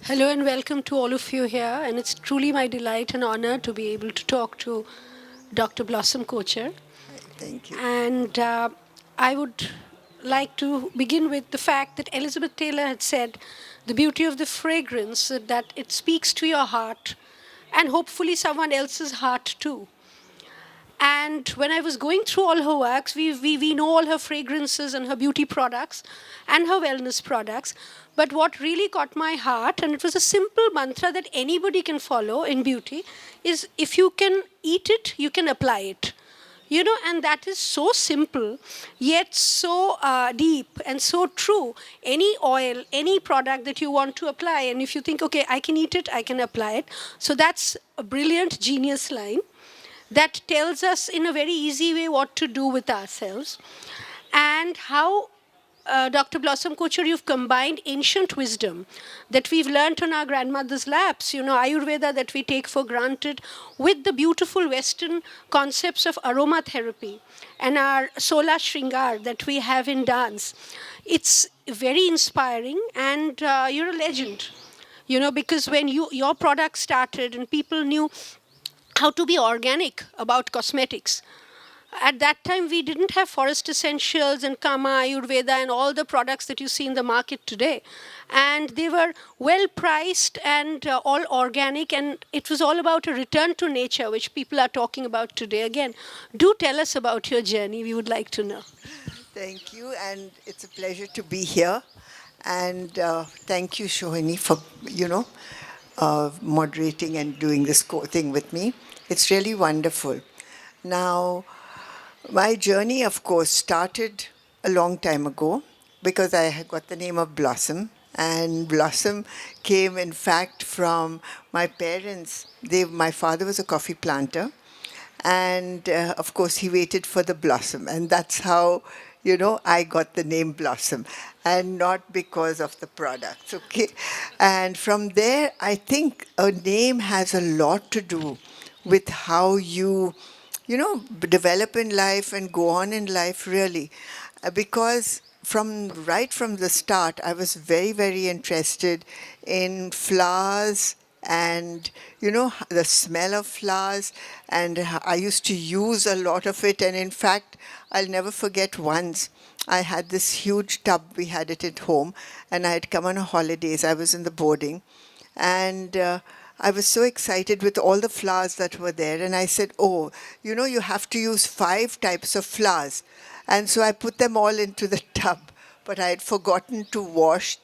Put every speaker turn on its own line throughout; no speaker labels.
Hello and welcome to all of you here. And it's truly my delight and honor to be able to talk to Dr. Blossom Kochhar.
Thank you.
And I would like to begin with the fact that Elizabeth Taylor had said the beauty of the fragrance, that it speaks to your heart and hopefully someone else's heart too. And when I was going through all her works, we know all her fragrances and her beauty products and her wellness products. But what really caught my heart, and it was a simple mantra that anybody can follow in beauty, is if you can eat it, you can apply it. And that is so simple, yet so deep and so true. Any oil, any product that you want to apply, and if you think, okay, I can eat it, I can apply it. So that's a brilliant, genius line that tells us in a very easy way what to do with ourselves and how Dr. Blossom Kochhar, you've combined ancient wisdom that we've learnt on our grandmother's laps, Ayurveda that we take for granted, with the beautiful Western concepts of aromatherapy and our sola shringar that we have in dance. It's very inspiring, and you're a legend, because when your product started and people knew how to be organic about cosmetics. At that time, we didn't have forest essentials and Kama, Ayurveda, and all the products that you see in the market today. And they were well priced and all organic, and it was all about a return to nature, which people are talking about today. Again, do tell us about your journey. We would like to know.
Thank you, and it's a pleasure to be here. And thank you, Sohini, for moderating and doing this thing with me. It's really wonderful. Now, my journey, of course, started a long time ago because I had got the name of Blossom. And Blossom came, in fact, from my parents. My father was a coffee planter. And of course, he waited for the blossom. And that's how, I got the name Blossom. And not because of the products, okay? And from there, I think a name has a lot to do with how develop in life and go on in life, really. Because right from the start, I was very, very interested in flowers and, the smell of flowers. And I used to use a lot of it. And in fact, I'll never forget once. I had this huge tub, we had it at home, and I had come on holidays. I was in the boarding, and I was so excited with all the flowers that were there. And I said, oh, you have to use 5 types of flowers. And so I put them all into the tub. But I had forgotten to wash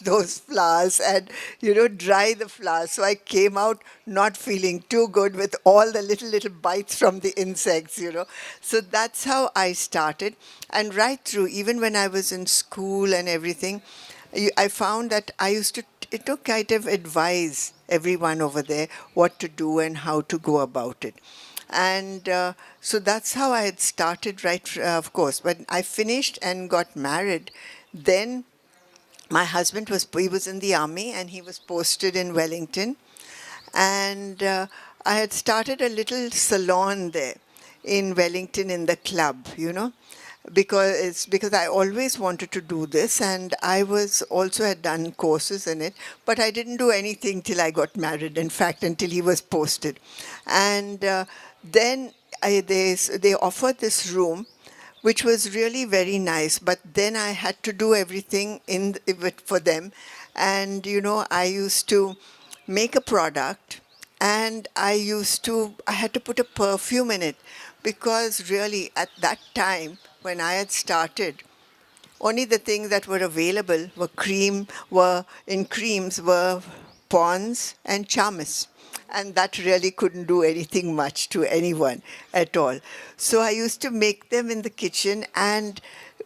those flowers and, dry the flowers. So I came out not feeling too good with all the little bites from the insects. So that's how I started. And right through, even when I was in school and everything, I found that I used to kind of advise everyone over there what to do and how to go about it. And so that's how I had started, right, of course. When I finished and got married, then my husband he was in the army and he was posted in Wellington. And I had started a little salon there in Wellington in the club. Because I always wanted to do this, and I was also had done courses in it, but I didn't do anything till I got married. In fact, until he was posted, and then they offered this room, which was really very nice. But then I had to do everything for them, and I used to make a product, and I had to put a perfume in it, because really at that time when I had started, only the things that were available were in creams were Pond's and Charmis. And that really couldn't do anything much to anyone at all. So I used to make them in the kitchen, and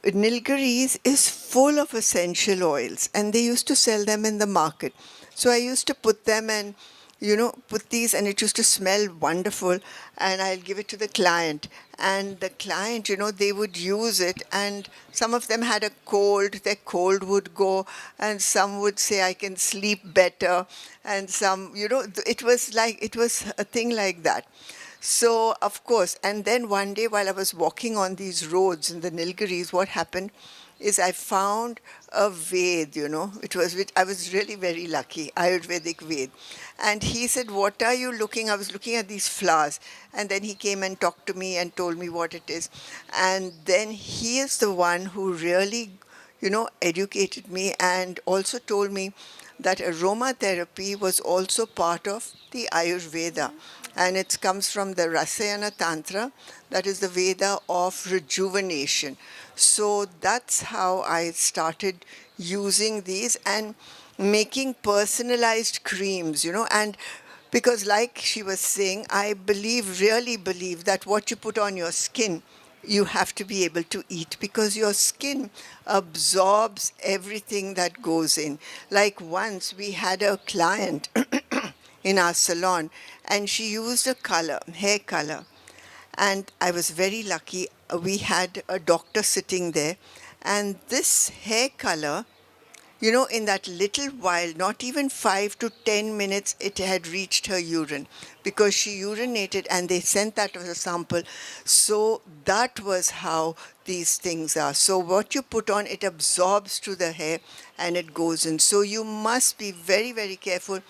Nilgiris is full of essential oils, and they used to sell them in the market. So I used to put them and put these, and it used to smell wonderful, and I'll give it to the client. And the client, they would use it, and some of them had a cold, their cold would go, and some would say, I can sleep better, and some, it was a thing like that. So, of course, and then one day while I was walking on these roads in the Nilgiris, what happened is I found a Ved, which I was really very lucky, Ayurvedic Ved. And he said, "What are you looking?" I was looking at these flowers. And then he came and talked to me and told me what it is. And then he is the one who really, educated me and also told me that aromatherapy was also part of the Ayurveda. And it comes from the Rasayana Tantra, that is the Veda of rejuvenation. So that's how I started using these and making personalized creams, and because like she was saying, I really believe that what you put on your skin, you have to be able to eat because your skin absorbs everything that goes in. Like once we had a client in our salon and she used a color, hair color, and I was very lucky. We had a doctor sitting there, and this hair color, in that little while, not even 5 to 10 minutes, it had reached her urine because she urinated and they sent that as a sample. So that was how these things are. So what you put on, it absorbs to the hair and it goes in. So you must be very, very careful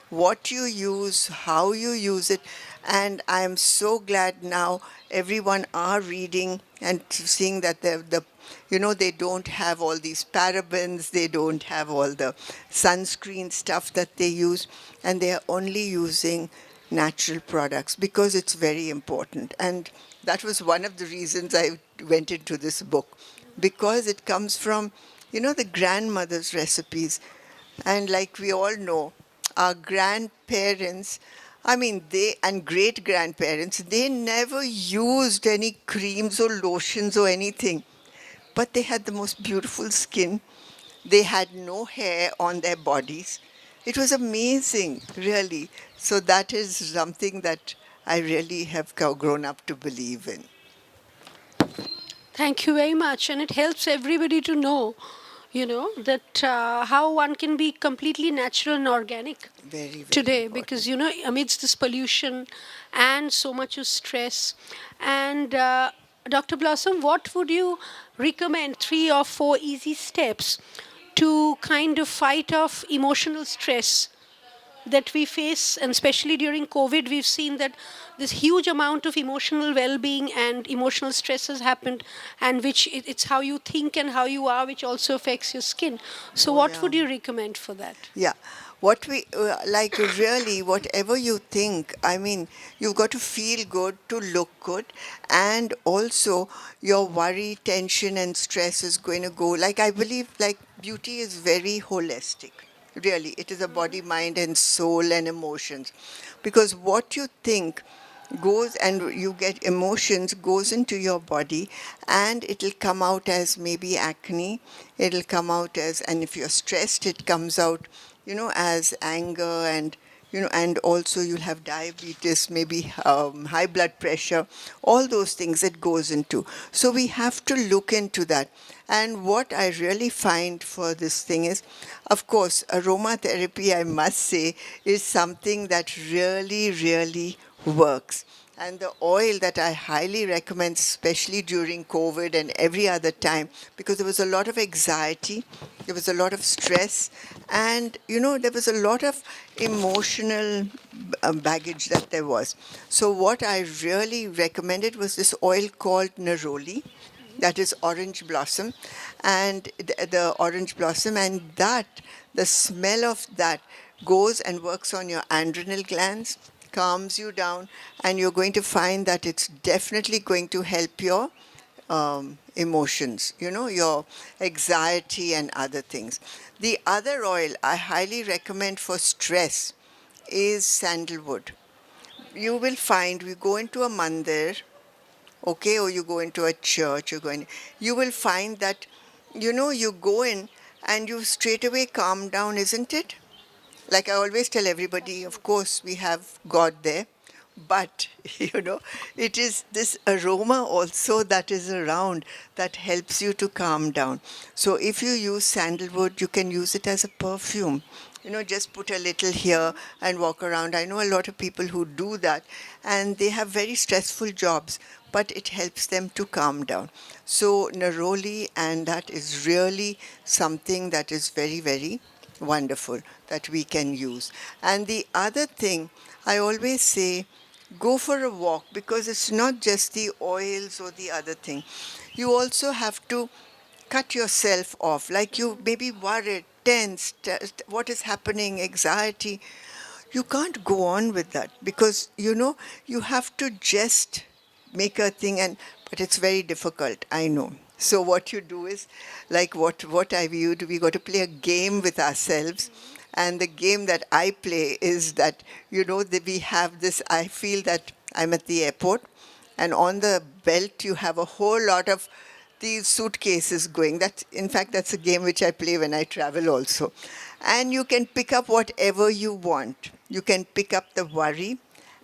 what you use, how you use it. And I'm so glad now everyone are reading and seeing that they don't have all these parabens, they don't have all the sunscreen stuff that they use, and they are only using natural products because it's very important. And that was one of the reasons I went into this book, because it comes from, the grandmother's recipes. And like we all know, our grandparents, I mean, they and great grandparents, they never used any creams or lotions or anything, but they had the most beautiful skin. They had no hair on their bodies. It was amazing, really. So that is something that I really have grown up to believe in.
Thank you very much. And it helps everybody to know, that how one can be completely natural and organic
Very, very
today, because,
important.
amidst this pollution and so much of stress. And Dr. Blossom, what would you recommend 3 or 4 easy steps to kind of fight off emotional stress that we face, and especially during COVID, we've seen that this huge amount of emotional well-being and emotional stress has happened, and which it's how you think and how you are, which also affects your skin. So,
Oh,
what
yeah.
would you recommend for that?
Yeah. What we like, really, whatever you think, I mean, you've got to feel good to look good, and also your worry, tension, and stress is going to go. Like, I believe, like, beauty is very holistic. Really, it is a body, mind, and soul and emotions. Because what you think goes and you get emotions goes into your body, and it'll come out as maybe acne, it'll come out as, and if you're stressed, it comes out as anger, and also you'll have diabetes, maybe high blood pressure, all those things it goes into. So we have to look into that. And what I really find for this thing is, of course, aromatherapy, I must say, is something that really, really works. And the oil that I highly recommend, especially during COVID and every other time, because there was a lot of anxiety, there was a lot of stress, and there was a lot of emotional baggage that there was. So what I really recommended was this oil called neroli, that is orange blossom, and the orange blossom, and that the smell of that goes and works on your adrenal glands, calms you down, and you're going to find that it's definitely going to help your emotions, your anxiety and other things. The other oil I highly recommend for stress is sandalwood. You will find, we go into a mandir, okay, or you go into a church, you will find that, you go in and you straight away calm down, isn't it? Like I always tell everybody, of course, we have God there, but, it is this aroma also that is around that helps you to calm down. So if you use sandalwood, you can use it as a perfume. just put a little here and walk around. I know a lot of people who do that, and they have very stressful jobs, but it helps them to calm down. So neroli, and that is really something that is very, very wonderful that we can use. And the other thing, I always say, go for a walk, because it's not just the oils or the other thing. You also have to cut yourself off, like you may be worried, tense, what is happening, anxiety. You can't go on with that, because you have to just make a thing, and but it's very difficult, I know. So what you do is, like what I viewed, we got to play a game with ourselves. And the game that I play is that, that we have this, I feel that I'm at the airport, and on the belt you have a whole lot of these suitcases going. In fact, that's a game which I play when I travel also. And you can pick up whatever you want. You can pick up the worry.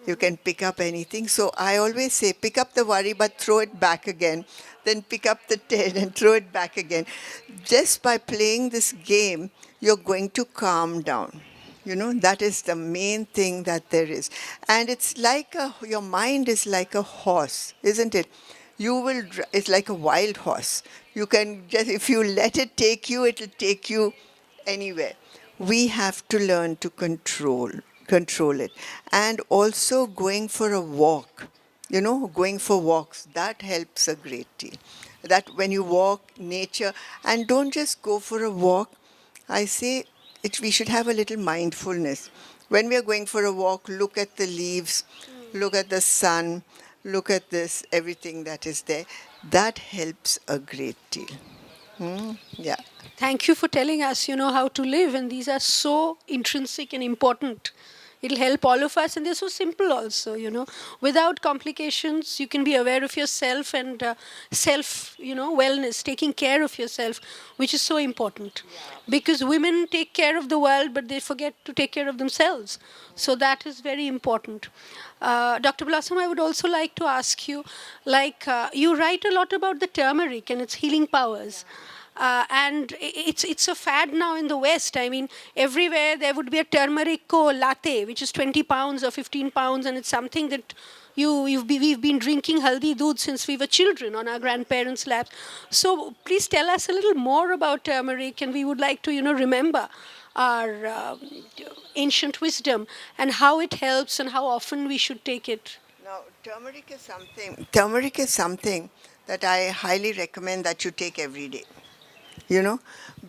You can pick up anything. So I always say, pick up the worry, but throw it back again. Then pick up the 10 and throw it back again. Just by playing this game, you're going to calm down. That is the main thing that there is. And it's like your mind is like a horse, isn't it? It's like a wild horse. You can just, if you let it take you, it'll take you anywhere. We have to learn to control it. And also going for a walk, going for walks, that helps a great deal. That when you walk, nature, and don't just go for a walk, I say we should have a little mindfulness. When we are going for a walk, look at the leaves, look at the sun, look at this, everything that is there. That helps a great deal. Yeah.
Thank you for telling us, how to live. And these are so intrinsic and important. It'll help all of us. And they're so simple also, Without complications, you can be aware of yourself and self, wellness, taking care of yourself, which is so important. Because women take care of the world, but they forget to take care of themselves. So that is very important. Dr. Blossom, I would also like to ask you, you write a lot about the turmeric and its healing powers. And it's a fad now in the West. I mean, everywhere there would be a turmerico latte, which is 20 pounds or 15 pounds, and it's something that we've been drinking haldi doodh since we were children on our grandparents' laps. So please tell us a little more about turmeric, and we would like to, remember our ancient wisdom and how it helps and how often we should take it.
Now, turmeric is something that I highly recommend that you take every day.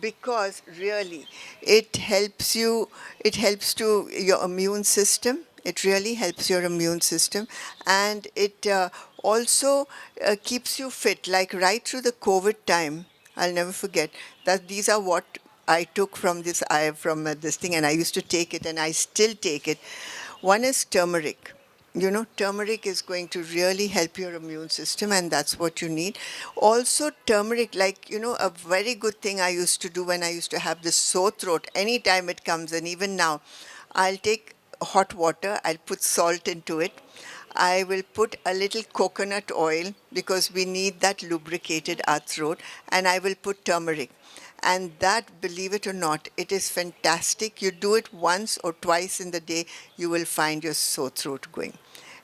Because really it helps to your immune system. It really helps your immune system, and it also keeps you fit. Like right through the COVID time, I'll never forget that these are what I took from this thing, and I used to take it, and I still take it. One is turmeric. Turmeric is going to really help your immune system, and that's what you need. Also, turmeric, a very good thing I used to do when I used to have this sore throat, anytime it comes, and even now, I'll take hot water, I'll put salt into it. I will put a little coconut oil, because we need that lubricated our throat, and I will put turmeric. And that, believe it or not, it is fantastic. You do it once or twice in the day, you will find your sore throat going.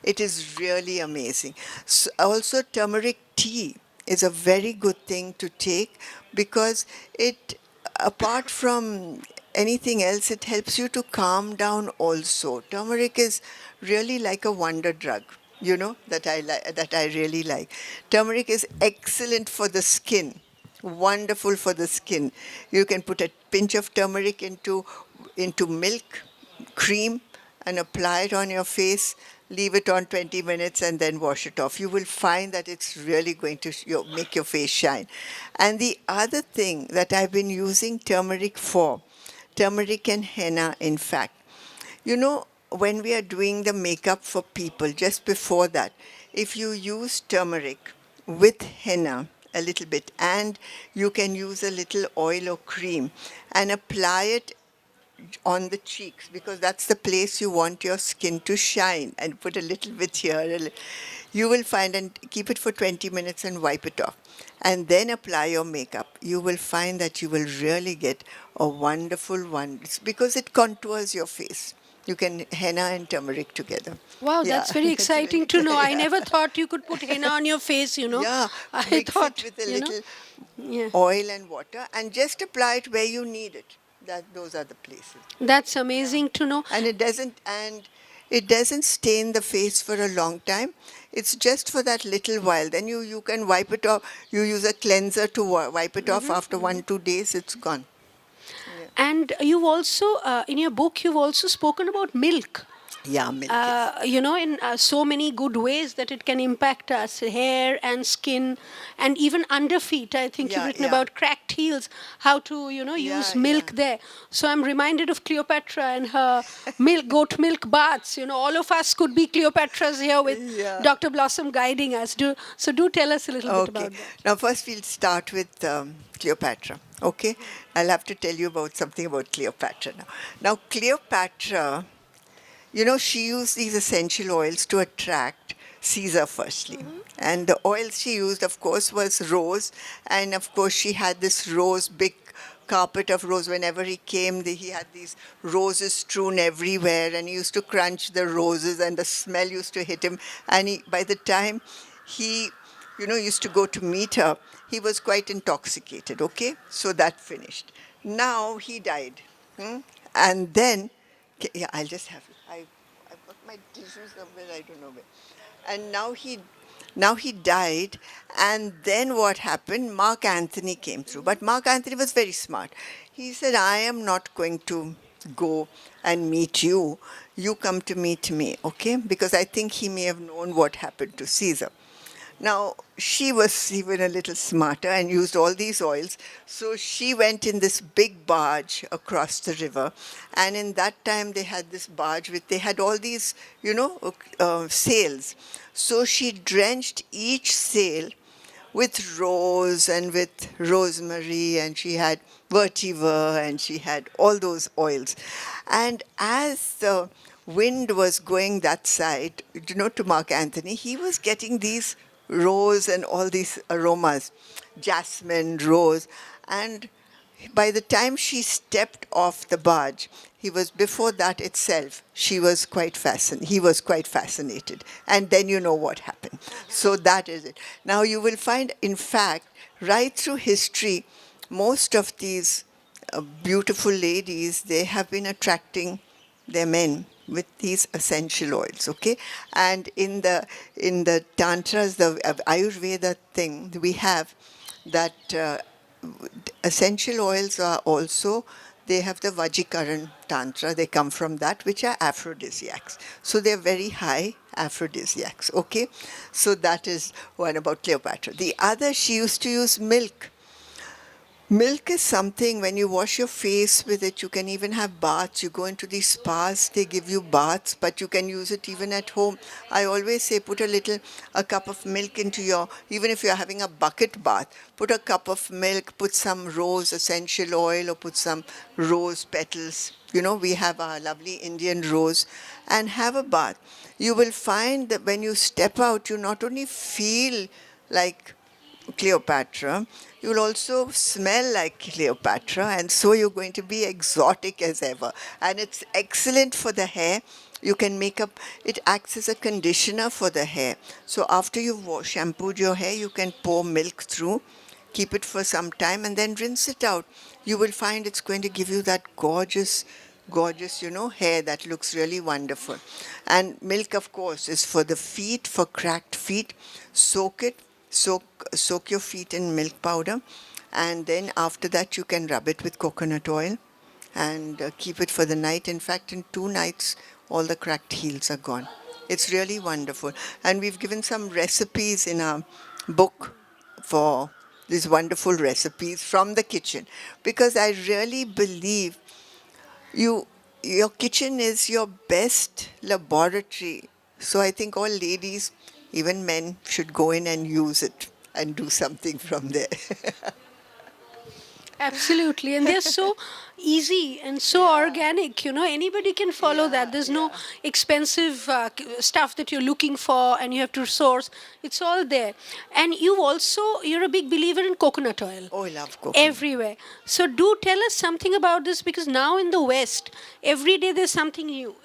It is really amazing. So also, turmeric tea is a very good thing to take, because it, apart from anything else, it helps you to calm down also. Turmeric is really like a wonder drug, that I really like. Turmeric is excellent for the skin. Wonderful for the skin. You can put a pinch of turmeric into milk, cream, and apply it on your face. Leave it on 20 minutes and then wash it off. You will find that it's really going to make your face shine. And the other thing that I've been using turmeric for, turmeric and henna, in fact, when we are doing the makeup for people, just before that, if you use turmeric with henna, a little bit, and you can use a little oil or cream and apply it on the cheeks, because that's the place you want your skin to shine, and put a little bit here. You will find, and keep it for 20 minutes and wipe it off. And then apply your makeup. You will find that you will really get a wonderful one. It's because it contours your face. You can henna and turmeric together.
Wow,
Yeah,
that's very
it's very
exciting to know. I never thought you could put henna on your face.
yeah.
I
Mix it
thought,
with a little
yeah.
oil and water and just apply it where you need it. Those are the places.
That's amazing to know.
And it doesn't stain the face for a long time. It's just for that little while. Then you can wipe it off. You use a cleanser to wipe it off after 1-2 days. It's gone.
And you've also, in your book, you've also spoken about milk.
Yeah, milk. Yes.
In so many good ways that it can impact us, hair and skin, and even under feet. I think you've
Yeah,
written
yeah.
about cracked heels, how to, use
Yeah,
milk
yeah.
there. So I'm reminded of Cleopatra and her goat milk baths. All of us could be Cleopatras here with
Yeah.
Dr. Blossom guiding us. Do tell us a little bit
Okay.
about that.
Now, first we'll start with Cleopatra. Okay. I'll have to tell you about something about Cleopatra now. Now, Cleopatra, she used these essential oils to attract Caesar firstly. And the oils she used, of course, was rose. And of course, she had this big carpet of rose. Whenever he came, he had these roses strewn everywhere. And he used to crunch the roses, and the smell used to hit him. And by the time he, used to go to meet her, he was quite intoxicated, okay? So that finished. Now he died. And then, yeah, I'll just have it. I've got my tissues somewhere, I don't know where. And now he died, and then what happened? Mark Antony came through. But Mark Antony was very smart. He said, I am not going to go and meet you. You come to meet me, okay? Because I think he may have known what happened to Caesar. Now, she was even a little smarter and used all these oils. So she went in this big barge across the river. And in that time, they had this barge they had all these, sails. So she drenched each sail with rose and with rosemary, and she had vetiver, and she had all those oils. And as the wind was going that side, to Mark Antony, he was getting these rose and all these aromas, jasmine, rose. And by the time she stepped off the barge, before that itself, he was quite fascinated. And then you know what happened. So that is it. Now you will find, in fact, right through history, most of these beautiful ladies, they have been attracting their men with these essential oils, okay? And in the tantras, the Ayurveda thing, we have that essential oils are also, they have the Vajikaran Tantra, they come from that, which are aphrodisiacs. So they're very high aphrodisiacs, okay? So that is one about Cleopatra. The other, she used to use milk. Milk is something, when you wash your face with it, you can even have baths. You go into these spas, they give you baths, but you can use it even at home. I always say put a cup of milk into even if you're having a bucket bath, put a cup of milk, put some rose essential oil, or put some rose petals. We have our lovely Indian rose, and have a bath. You will find that when you step out, you not only feel like Cleopatra, you will also smell like Cleopatra, and so you're going to be exotic as ever. And it's excellent for the hair. You can it acts as a conditioner for the hair. So after you've shampooed your hair, you can pour milk through, keep it for some time, and then rinse it out. You will find it's going to give you that gorgeous, hair that looks really wonderful. And milk, of course, is for the feet, for cracked feet. Soak your feet in milk powder, and then after that you can rub it with coconut oil and keep it for the night. In fact, in 2 nights, all the cracked heels are gone. It's really wonderful. And we've given some recipes in our book for these wonderful recipes from the kitchen, because I really believe your kitchen is your best laboratory. So I think all ladies, even men, should go in and use it and do something from there.
Absolutely. And they're so easy and so organic. Anybody can follow that. There's no expensive stuff that you're looking for and you have to source. It's all there. And you're a big believer in coconut oil
Oh, I love coconut.
everywhere. So do tell us something about this, because now in the West, every day there's something new.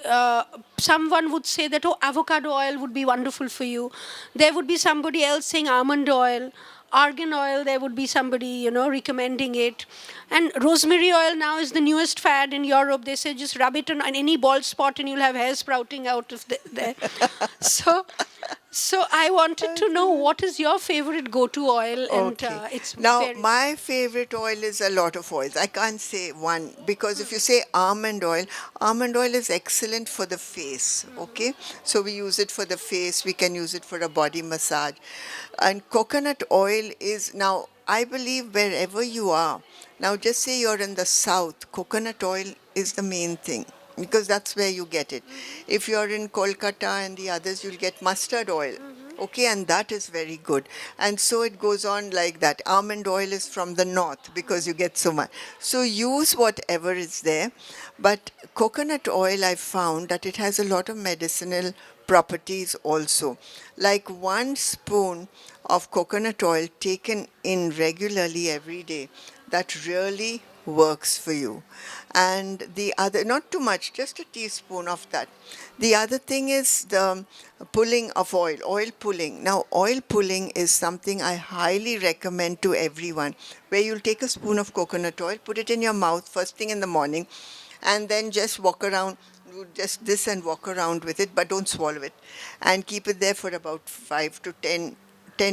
Someone would say that, oh, avocado oil would be wonderful for you. There would be somebody else saying almond oil. Argan oil, there would be somebody, recommending it. And rosemary oil now is the newest fad in Europe. They say just rub it on any bald spot and you'll have hair sprouting out of there. so, so I wanted to know, what is your favorite go-to oil? And
Okay.
it's
Now,
very...
my favorite oil is a lot of oils. I can't say one because if you say almond oil is excellent for the face. Okay. So we use it for the face. We can use it for a body massage. And coconut oil is now, I believe, wherever you are. Now, just say you're in the south, coconut oil is the main thing because that's where you get it. If you're in Kolkata and the others, you'll get mustard oil. Okay, and that is very good. And so it goes on like that. Almond oil is from the north because you get so much. So use whatever is there. But coconut oil, I found that it has a lot of medicinal properties also. Like 1 spoon of coconut oil taken in regularly every day, that really works for you. And the other, not too much, just a teaspoon of that. The other thing is the pulling of oil pulling. Now, oil pulling is something I highly recommend to everyone, where you'll take a spoon of coconut oil, put it in your mouth first thing in the morning, and then just walk around, do just this and walk around with it, but don't swallow it. And keep it there for about 5 to 10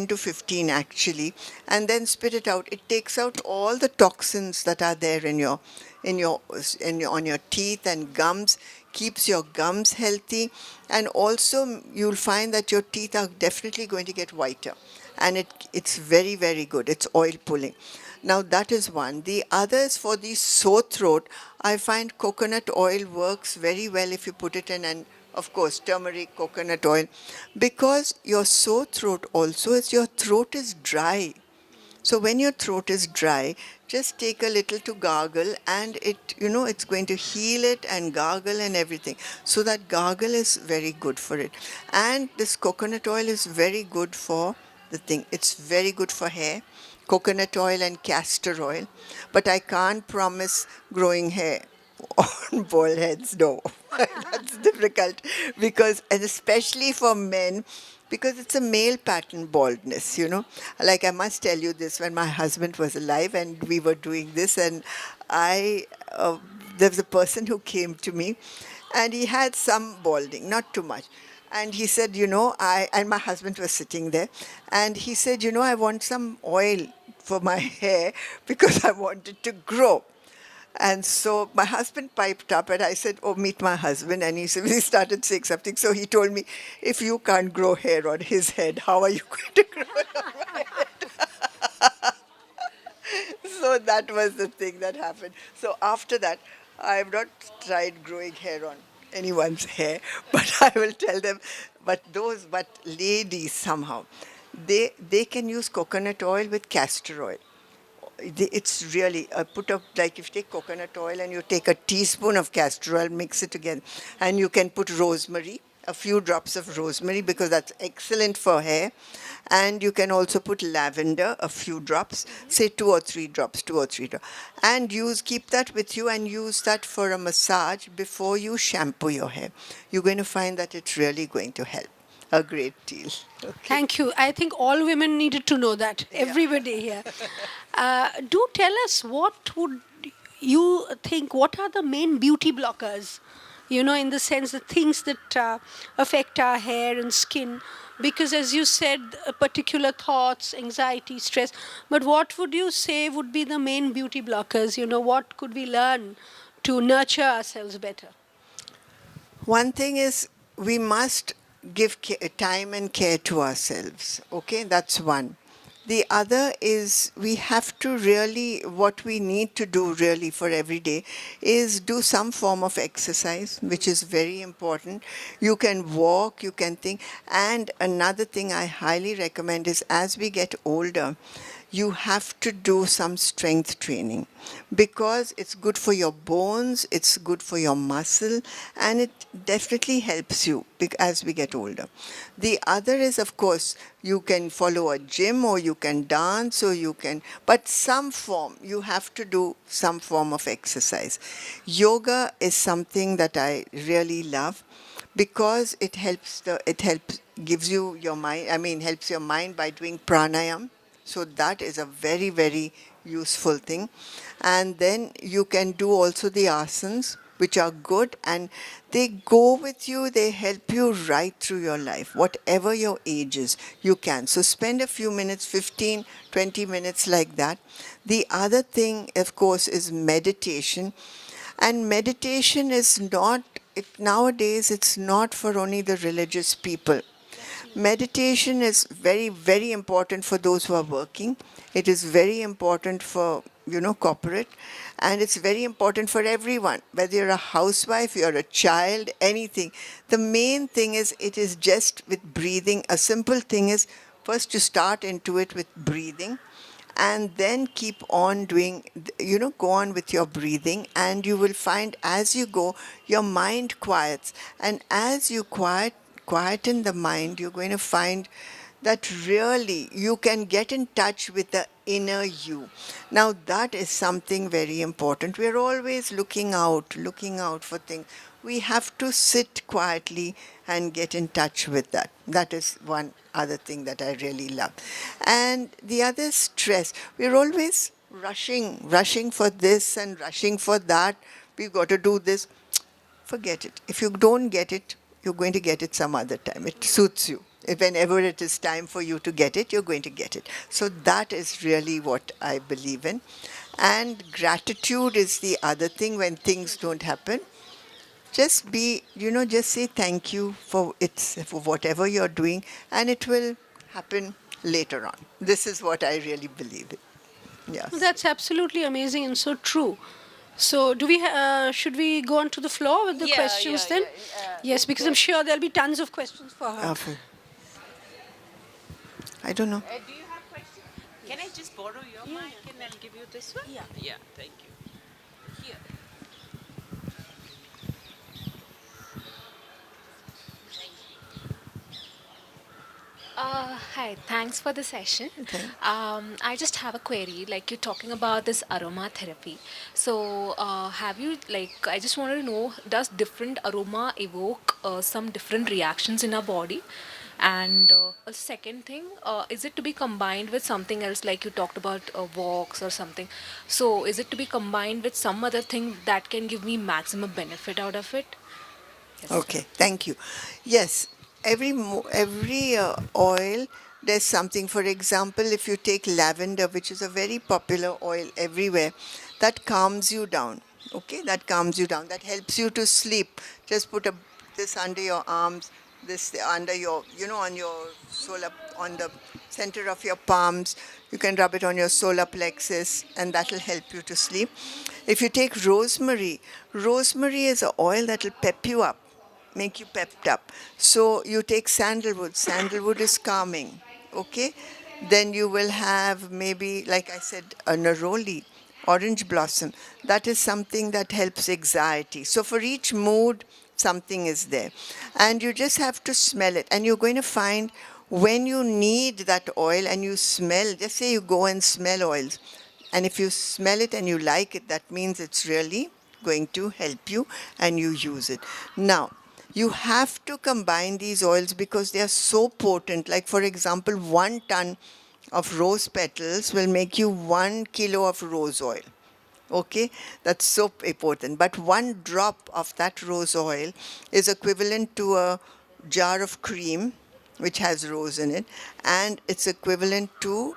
to 15 actually, and then spit it out. It takes out all the toxins that are there on your teeth and gums, keeps your gums healthy, and also you'll find that your teeth are definitely going to get whiter, and it's very, very good. It's oil pulling. Now that is one. The other is for the sore throat. I find coconut oil works very well if you put it in, and of course turmeric, coconut oil, because your sore throat also is, your throat is dry. So when your throat is dry, just take a little to gargle, and it's going to heal it and gargle and everything. So that gargle is very good for it. And this coconut oil is very good for the thing. It's very good for hair, coconut oil and castor oil. But I can't promise growing hair on bald heads, no. That's difficult because, and especially for men, because it's a male pattern baldness. Like, I must tell you this, when my husband was alive and we were doing this, and there was a person who came to me and he had some balding, not too much. And he said, and my husband was sitting there, and he said, I want some oil for my hair because I want it to grow. And so my husband piped up, and I said, oh, meet my husband. And he said, he started saying something. So he told me, if you can't grow hair on his head, how are you going to grow it on my head? So that was the thing that happened. So after that, I have not tried growing hair on anyone's hair, but I will tell them, but ladies somehow, they can use coconut oil with castor oil. It's really put up, like if you take coconut oil and you take a teaspoon of castor oil, mix it together, and you can put rosemary, a few drops of rosemary, because that's excellent for hair. And you can also put lavender, a few drops, say 2 or 3 drops, and keep that with you and use that for a massage before you shampoo your hair. You're going to find that it's really going to help a great deal. Okay.
Thank you. I think all women needed to know that. Everybody here. Do tell us, what would you think, what are the main beauty blockers? In the sense, the things that affect our hair and skin. Because as you said, particular thoughts, anxiety, stress. But what would you say would be the main beauty blockers? What could we learn to nurture ourselves better?
One thing is, we must give time and care to ourselves. Okay, that's one. The other is, we have to really, what we need to do really for every day is do some form of exercise, which is very important. You can walk, you can think. And another thing I highly recommend is, as we get older, you have to do some strength training because it's good for your bones, it's good for your muscle, and it definitely helps you as we get older. The other is, of course, you can follow a gym or you can dance or you can, but some form, you have to do some form of exercise. Yoga is something that I really love because it helps gives you your mind, I mean helps your mind by doing pranayam, so that is a very, very useful thing. And then you can do also the asanas, which are good and they go with you, they help you right through your life, whatever your age is, you can. So spend a few minutes, 15, 20 minutes like that. The other thing, of course, is meditation. And meditation is not, nowadays, it's not for only the religious people. Meditation is very, very important for those who are working. It is very important for, corporate. And it's very important for everyone, whether you're a housewife, you're a child, anything. The main thing is, it is just with breathing. A simple thing is, first you start into it with breathing and then keep on doing, go on with your breathing, and you will find as you go, your mind quiets. And as you quieten the mind, you're going to find that really you can get in touch with the inner you. Now, that is something very important. We're always looking out for things. We have to sit quietly and get in touch with that. That is one other thing that I really love. And the other is stress. We're always rushing for this and rushing for that. We've got to do this. Forget it. If you don't get it, you're going to get it some other time. It suits you. Whenever it is time for you to get it, you're going to get it. So that is really what I believe in. And gratitude is the other thing when things don't happen. Just just say thank you for whatever you're doing, and it will happen later on. This is what I really believe in.
Well,
Yes.
that's absolutely amazing and so true. So, should we go on to the floor with the questions then? Yes, because I'm sure there'll be tons of questions for her.
I don't know.
Do you have questions? Can I just borrow your mic and I'll give you this one?
Yeah.
Yeah, thank you. Here.
Hi, thanks for the session.
Okay.
I just have a query. Like you're talking about this aromatherapy. So, have you like? I just wanted to know: does different aroma evoke some different reactions in our body? And a second thing, is it to be combined with something else? Like you talked about walks or something. So, is it to be combined with some other thing that can give me maximum benefit out of it? Yes.
Okay, thank you. Yes, every oil, there's something. For example, if you take lavender, which is a very popular oil everywhere, that calms you down. Okay, that calms you down. That helps you to sleep. Just put this under your arms, this under your, on your solar, on the center of your palms. You can rub it on your solar plexus, and that will help you to sleep. If you take rosemary, rosemary is an oil that will pep you up, make you pepped up. So you take sandalwood. Sandalwood is calming. Okay? Then you will have maybe, like I said, a neroli, orange blossom. That is something that helps anxiety. So for each mood, something is there. And you just have to smell it. And you're going to find when you need that oil and you smell, just say you go and smell oils. And if you smell it and you like it, that means it's really going to help you and you use it. Now, you have to combine these oils because they are so potent. Like, for example, 1 ton of rose petals will make you 1 kilo of rose oil. Okay, that's so important. But 1 drop of that rose oil is equivalent to a jar of cream, which has rose in it, and it's equivalent to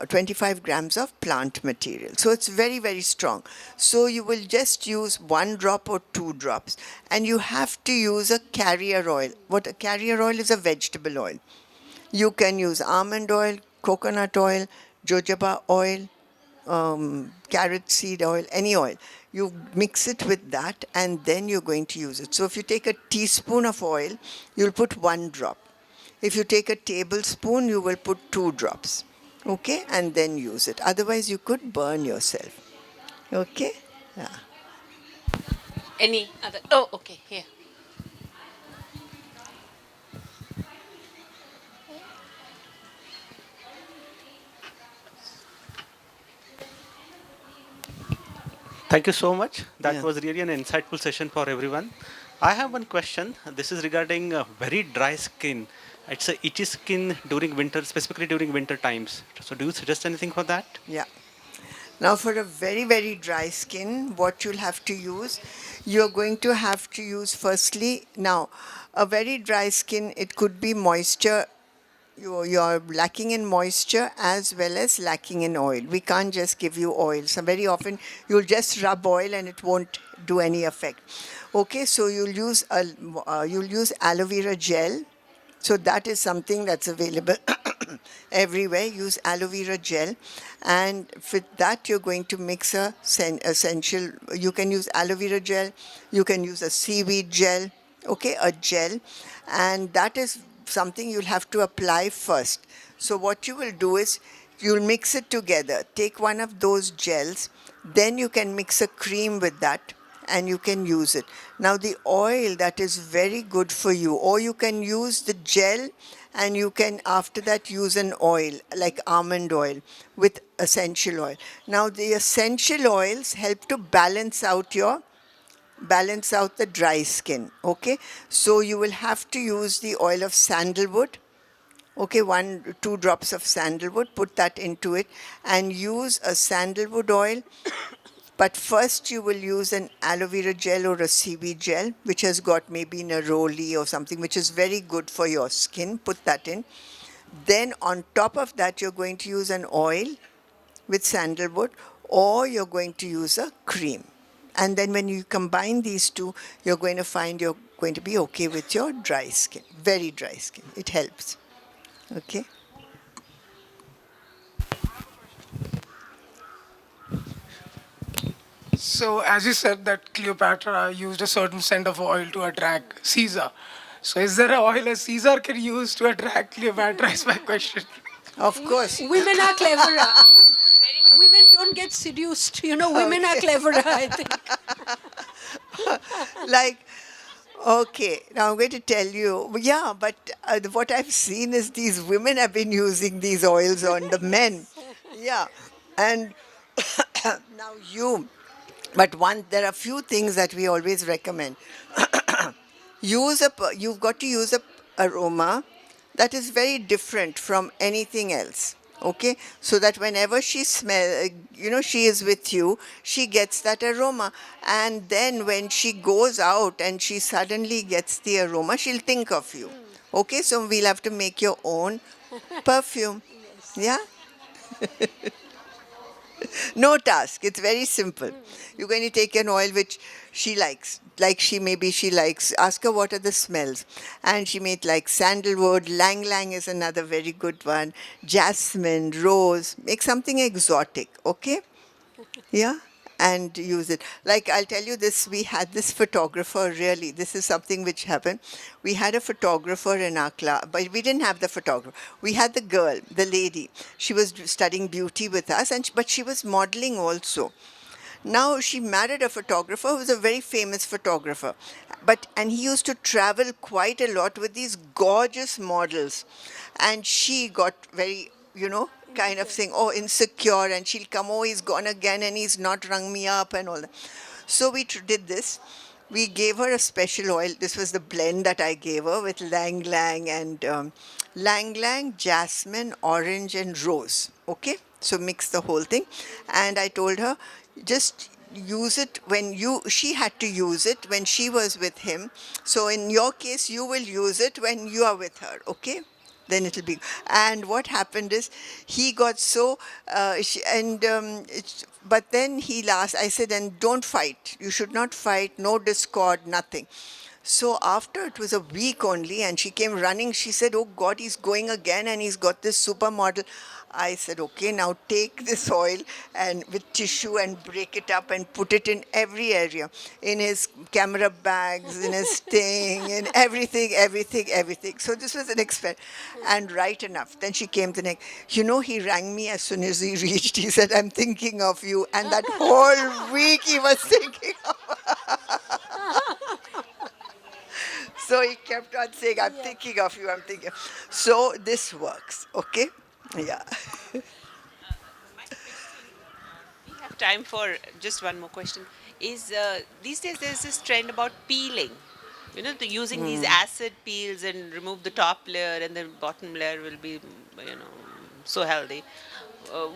25 grams of plant material. So it's very, very strong. So you will just use 1 drop or 2 drops. And you have to use a carrier oil. What a carrier oil is, a vegetable oil. You can use almond oil, coconut oil, jojoba oil, carrot seed oil, any oil. You mix it with that and then you're going to use it. So if you take a teaspoon of oil, you'll put 1 drop. If you take a tablespoon, you will put 2 drops. Okay, and then use it. Otherwise, you could burn yourself. Okay? Yeah.
Any other? Oh, okay, here.
Thank you so much. That
Yeah.
was really an insightful session for everyone. I have one question. This is regarding very dry skin. It's a itchy skin during winter, specifically during winter times. So, do you suggest anything for that?
Yeah. Now, for a very, very dry skin, what you'll have to use, you're going to have to use firstly, now, a very dry skin, it could be moisture. You're lacking in moisture as well as lacking in oil. We can't just give you oil. So very often you'll just rub oil and it won't do any effect. Okay, so you'll use aloe vera gel. So that is something that's available everywhere. Use aloe vera gel, and with that you're going to mix essential. You can use aloe vera gel, you can use a seaweed gel, okay, a gel, and that is something you'll have to apply first. So what you will do is you'll mix it together. Take one of those gels, then you can mix a cream with that and you can use it. Now the oil, that is very good for you, or you can use the gel and you can after that use an oil like almond oil with essential oil. Now the essential oils help to balance out the dry skin. Okay, so you will have to use the oil of sandalwood. Okay, 1-2 drops of sandalwood, put that into it and use a sandalwood oil. But first you will use an aloe vera gel or a seaweed gel, which has got maybe neroli or something, which is very good for your skin. Put that in. Then on top of that, you're going to use an oil with sandalwood, or you're going to use a cream. And then when you combine these two, you're going to find you're going to be okay with your dry skin, very dry skin. It helps. Okay?
So, as you said that Cleopatra used a certain scent of oil to attract Caesar. So, is there an oil a Caesar can use to attract Cleopatra? Is my question.
Of course.
Women are cleverer. Women don't get seduced. Women are cleverer, I think.
Like, okay, now I'm going to tell you, yeah, but what I've seen is these women have been using these oils on the men. Yeah. And now there are few things that we always recommend. You've got to use a aroma that is very different from anything else. Okay, so that whenever she is with you, she gets that aroma, and then when she goes out and she suddenly gets the aroma, she'll think of you. Okay, so we'll have to make your own perfume. Yeah. No task. It's very simple. You're going to take an oil which she likes. Like she likes, ask her what are the smells. And she may like sandalwood, lang lang is another very good one, jasmine, rose. Make something exotic, okay? Yeah? And use it. Like I'll tell you this, we had this photographer, really, this is something which happened. We had a photographer in our class, but we didn't have the photographer. We had the girl, the lady. She was studying beauty with us, but she was modeling also. Now she married a photographer who was a very famous photographer. And he used to travel quite a lot with these gorgeous models. And she got very, kind of saying, oh, insecure, and she'll come, oh, he's gone again and he's not rung me up and all that. So we did this. We gave her a special oil. This was the blend that I gave her with lang lang and lang lang, jasmine, orange, and rose. Okay? So mix the whole thing. And I told her, just use it she had to use it when she was with him. So in your case, you will use it when you are with her. Okay? Then it'll be. And what happened is he got so, but then I said, and don't fight. You should not fight, no discord, nothing. So after it was a week only, and she came running, she said, "Oh God, he's going again, and he's got this supermodel." I said, "Okay, now take this oil and with tissue and break it up and put it in every area, in his camera bags, in his thing, in everything, everything, everything." So this was an experiment, and right enough. Then she came the next. He rang me as soon as he reached. He said, "I'm thinking of you," and that whole week he was thinking of. So he kept on saying, "I'm thinking of you, I'm thinking." So this works, okay? Yeah.
We have time for just one more question. Is these days there's this trend about peeling. Using these acid peels and remove the top layer and the bottom layer will be, so healthy.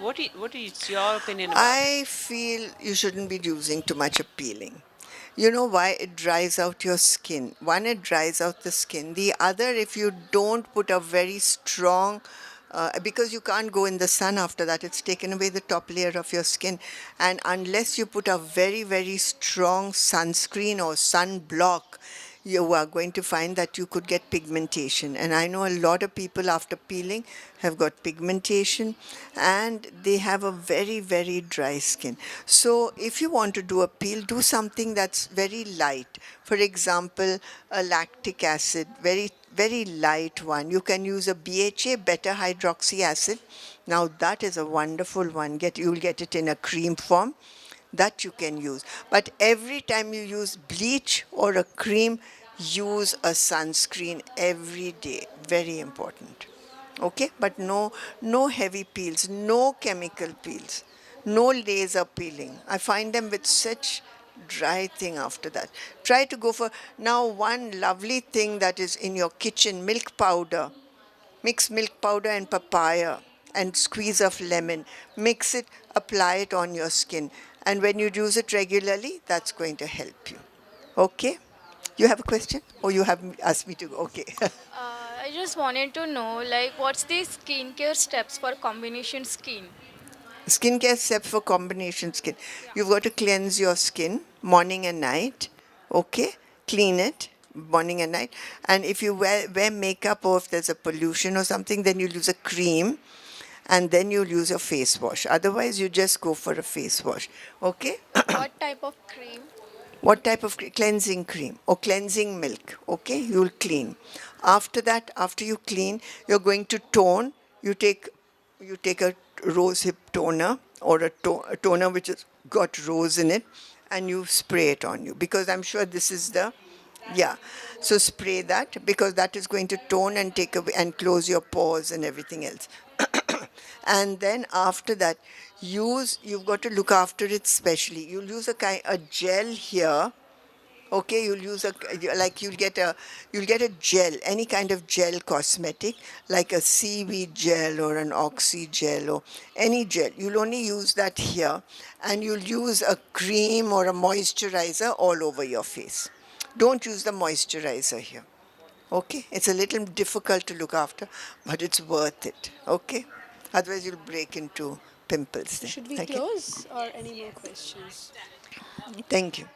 What is your opinion about it?
I feel you shouldn't be using too much appealing. You know why? It dries out your skin. One, it dries out the skin. The other, if you don't put a very strong, because you can't go in the sun after that, it's taken away the top layer of your skin. And unless you put a very, very strong sunscreen or sunblock, you are going to find that you could get pigmentation. And I know a lot of people after peeling have got pigmentation and they have a very, very dry skin. So if you want to do a peel, do something that's very light. For example, a lactic acid, very, very light one. You can use a BHA, beta hydroxy acid. Now that is a wonderful one. You'll get it in a cream form that you can use. But every time you use bleach or a cream, use a sunscreen every day. Very important. Okay, but no heavy peels, no chemical peels, no laser peeling. I find them with such dry thing after that. Try to go for now one lovely thing that is in your kitchen, milk powder. Mix milk powder and papaya and squeeze of lemon. Mix it, apply it on your skin. And when you use it regularly, that's going to help you. Okay? You have a question? Or you have asked me to go? Okay.
I just wanted to know, like, what's the skincare steps for combination skin?
Skincare steps for combination skin. You've got to cleanse your skin morning and night. Okay? Clean it morning and night. And if you wear makeup or if there's a pollution or something, then you'll use a cream and then you'll use a face wash. Otherwise, you just go for a face wash. Okay?
What type of cream?
What type of cleansing cream or cleansing milk? Okay, you'll clean. After that, after you clean, you're going to tone. You take a rose hip toner or a toner which has got rose in it, and you spray it on you because I'm sure this is the yeah. So spray that because that is going to tone and take away and close your pores and everything else. And then after that, you've got to look after it specially. You'll use a gel here. Okay, you'll get a gel, any kind of gel cosmetic, like a seaweed gel or an oxy gel or any gel. You'll only use that here, and you'll use a cream or a moisturizer all over your face. Don't use the moisturizer here. Okay, it's a little difficult to look after, but it's worth it. Okay, otherwise you'll break into pimples. Then.
Should we
Okay?
close or any more questions?
Thank you.